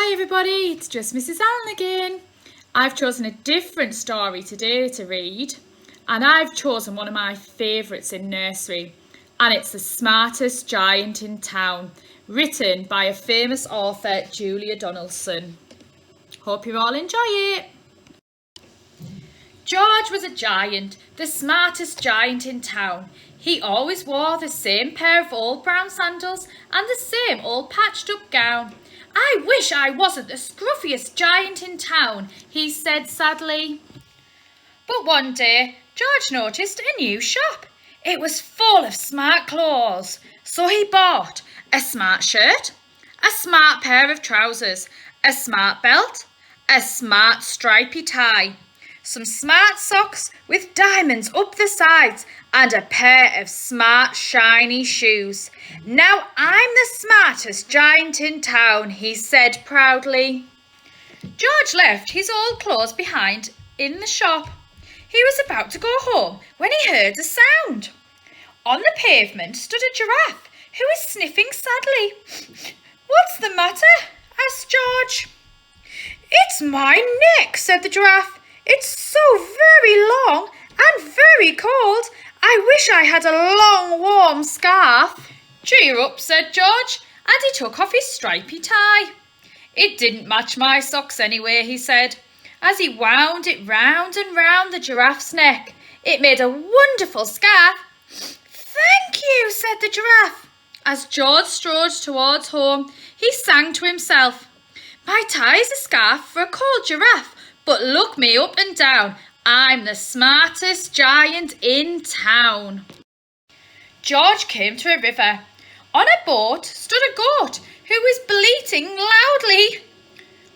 Hi everybody, it's just Mrs. Allen again. I've chosen a different story today to read, and I've chosen one of my favourites in nursery, and it's The Smartest Giant in Town, written by a famous author, Julia Donaldson. Hope you all enjoy it. George was a giant, the smartest giant in town. He always wore the same pair of old brown sandals and the same old patched up gown. I wish I wasn't the scruffiest giant in town, he said sadly. But one day, George noticed a new shop. It was full of smart clothes. So he bought a smart shirt, a smart pair of trousers, a smart belt, a smart stripy tie, some smart socks with diamonds up the sides, and a pair of smart shiny shoes. Now I'm the smartest giant in town, he said proudly. George left his old clothes behind in the shop. He was about to go home when he heard a sound. On the pavement stood a giraffe who was sniffing sadly. What's the matter? Asked George. It's my neck, said the giraffe. It's so very long and very cold. I wish I had a long, warm scarf. Cheer up, said George, and he took off his stripy tie. It didn't match my socks anyway, he said, as he wound it round and round the giraffe's neck. It made a wonderful scarf. Thank you, said the giraffe. As George strode towards home, he sang to himself. My tie's a scarf for a cold giraffe, but look me up and down. I'm the smartest giant in town. George came to a river. On a boat stood a goat who was bleating loudly.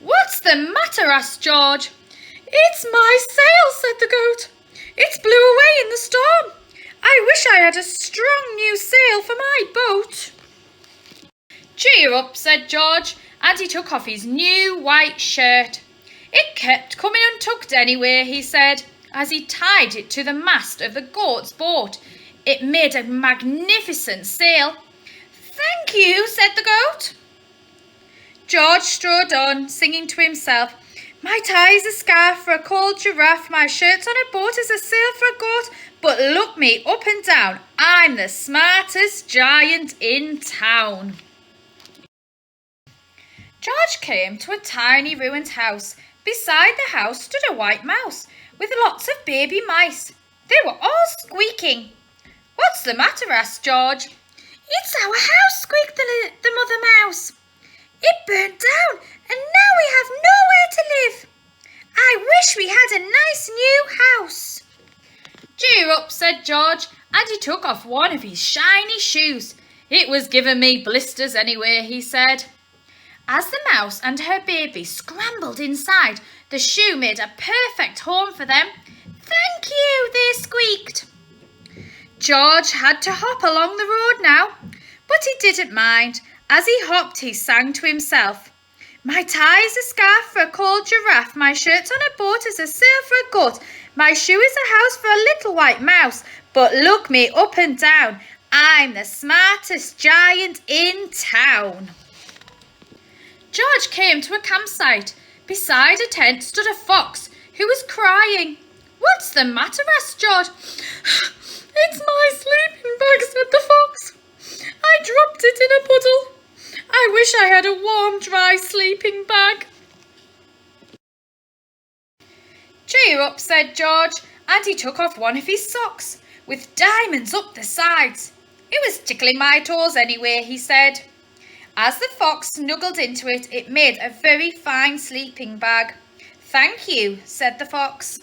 What's the matter? Asked George. It's my sail, said the goat. It's blew away in the storm. I wish I had a strong new sail for my boat. Cheer up, said George, and he took off his new white shirt. It kept coming untucked anyway, he said, as he tied it to the mast of the goat's boat. It made a magnificent sail. Thank you, said the goat. George strode on, singing to himself. My tie's a scarf for a cold giraffe, my shirt's on a boat as a sail for a goat, but look me up and down, I'm the smartest giant in town. George came to a tiny ruined house. Beside the house stood a white mouse with lots of baby mice. They were all squeaking. What's the matter? Asked George. It's our house, squeaked the mother mouse. It burnt down and now we have nowhere to live. I wish we had a nice new house. Cheer up, said George, and he took off one of his shiny shoes. It was giving me blisters anyway, he said. As the mouse and her baby scrambled inside, the shoe made a perfect home for them. Thank you, they squeaked. George had to hop along the road now, but he didn't mind. As he hopped, he sang to himself. My tie's a scarf for a cold giraffe, my shirt's on a boat as a sail for a goat, my shoe is a house for a little white mouse, but look me up and down, I'm the smartest giant in town. George came to a campsite. Beside a tent stood a fox who was crying. What's the matter? Asked George. It's my sleeping bag, said the fox. I dropped it in a puddle. I wish I had a warm, dry sleeping bag. Cheer up, said George, and he took off one of his socks with diamonds up the sides. It was tickling my toes anyway, he said. As the fox snuggled into it, it made a very fine sleeping bag. Thank you, said the fox.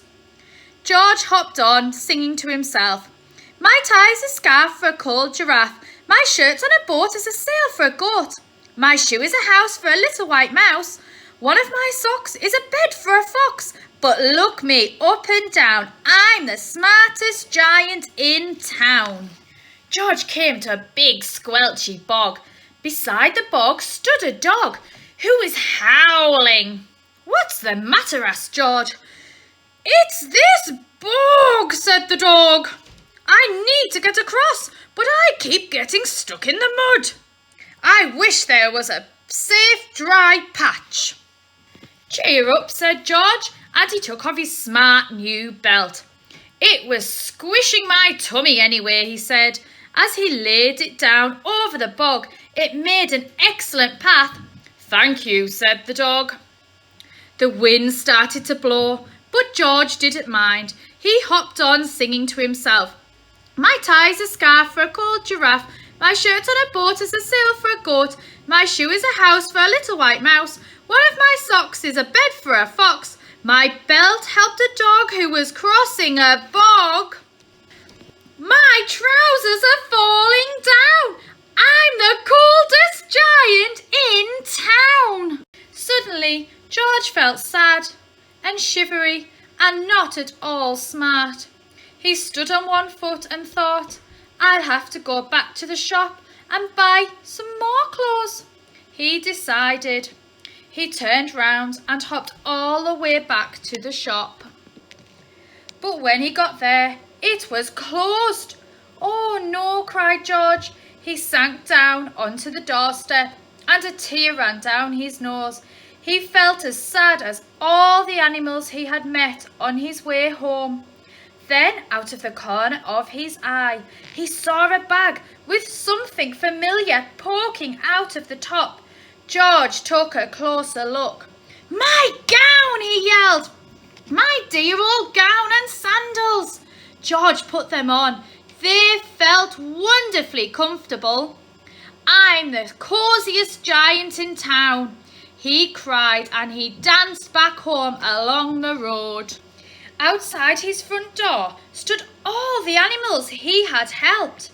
George hopped on, singing to himself. My tie's a scarf for a cold giraffe. My shirt's on a boat as a sail for a goat. My shoe is a house for a little white mouse. One of my socks is a bed for a fox. But look me up and down, I'm the smartest giant in town. George came to a big squelchy bog. Beside the bog stood a dog who was howling. What's the matter? Asked George. It's this bog, said the dog. I need to get across, but I keep getting stuck in the mud. I wish there was a safe, dry patch. Cheer up, said George, and he took off his smart new belt. It was squishing my tummy anyway, he said. As he laid it down over the bog, it made an excellent path. Thank you, said the dog. The wind started to blow, but George didn't mind. He hopped on, singing to himself. My tie's a scarf for a cold giraffe. My shirt's on a boat is a sail for a goat. My shoe is a house for a little white mouse. One of my socks is a bed for a fox. My belt helped a dog who was crossing a bog. My trousers are falling down. I'm the coldest giant in town. Suddenly, George felt sad and shivery and not at all smart. He stood on one foot and thought, I'll have to go back to the shop and buy some more clothes. He decided. He turned round and hopped all the way back to the shop. But when he got there, it was closed. Oh no, cried George. He sank down onto the doorstep and a tear ran down his nose. He felt as sad as all the animals he had met on his way home. Then, out of the corner of his eye, he saw a bag with something familiar poking out of the top. George took a closer look. My gown, he yelled. My dear old gown and sandals. George put them on. They felt wonderfully comfortable. I'm the cosiest giant in town, he cried, and he danced back home along the road. Outside his front door stood all the animals he had helped.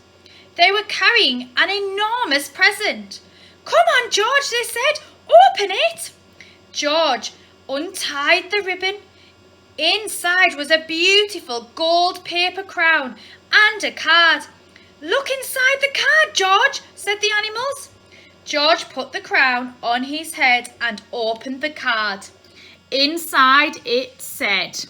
They were carrying an enormous present. Come on, George, they said. Open it. George untied the ribbon. Inside was a beautiful gold paper crown and a card. Look inside the card, George, said the animals. George put the crown on his head and opened the card. Inside it said,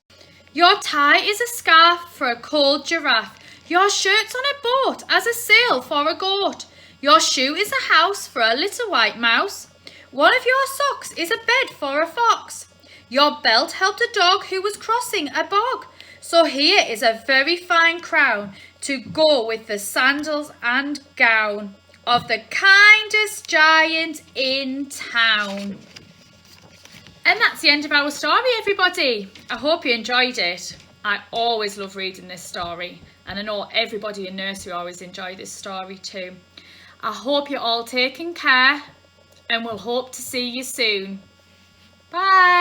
your tie is a scarf for a cold giraffe. Your shirt's on a boat as a sail for a goat. Your shoe is a house for a little white mouse. One of your socks is a bed for a fox. Your belt helped a dog who was crossing a bog. So here is a very fine crown to go with the sandals and gown of the kindest giant in town. And that's the end of our story, everybody. I hope you enjoyed it. I always love reading this story, and I know everybody in nursery always enjoy this story too. I hope you're all taking care, and we'll hope to see you soon. Bye.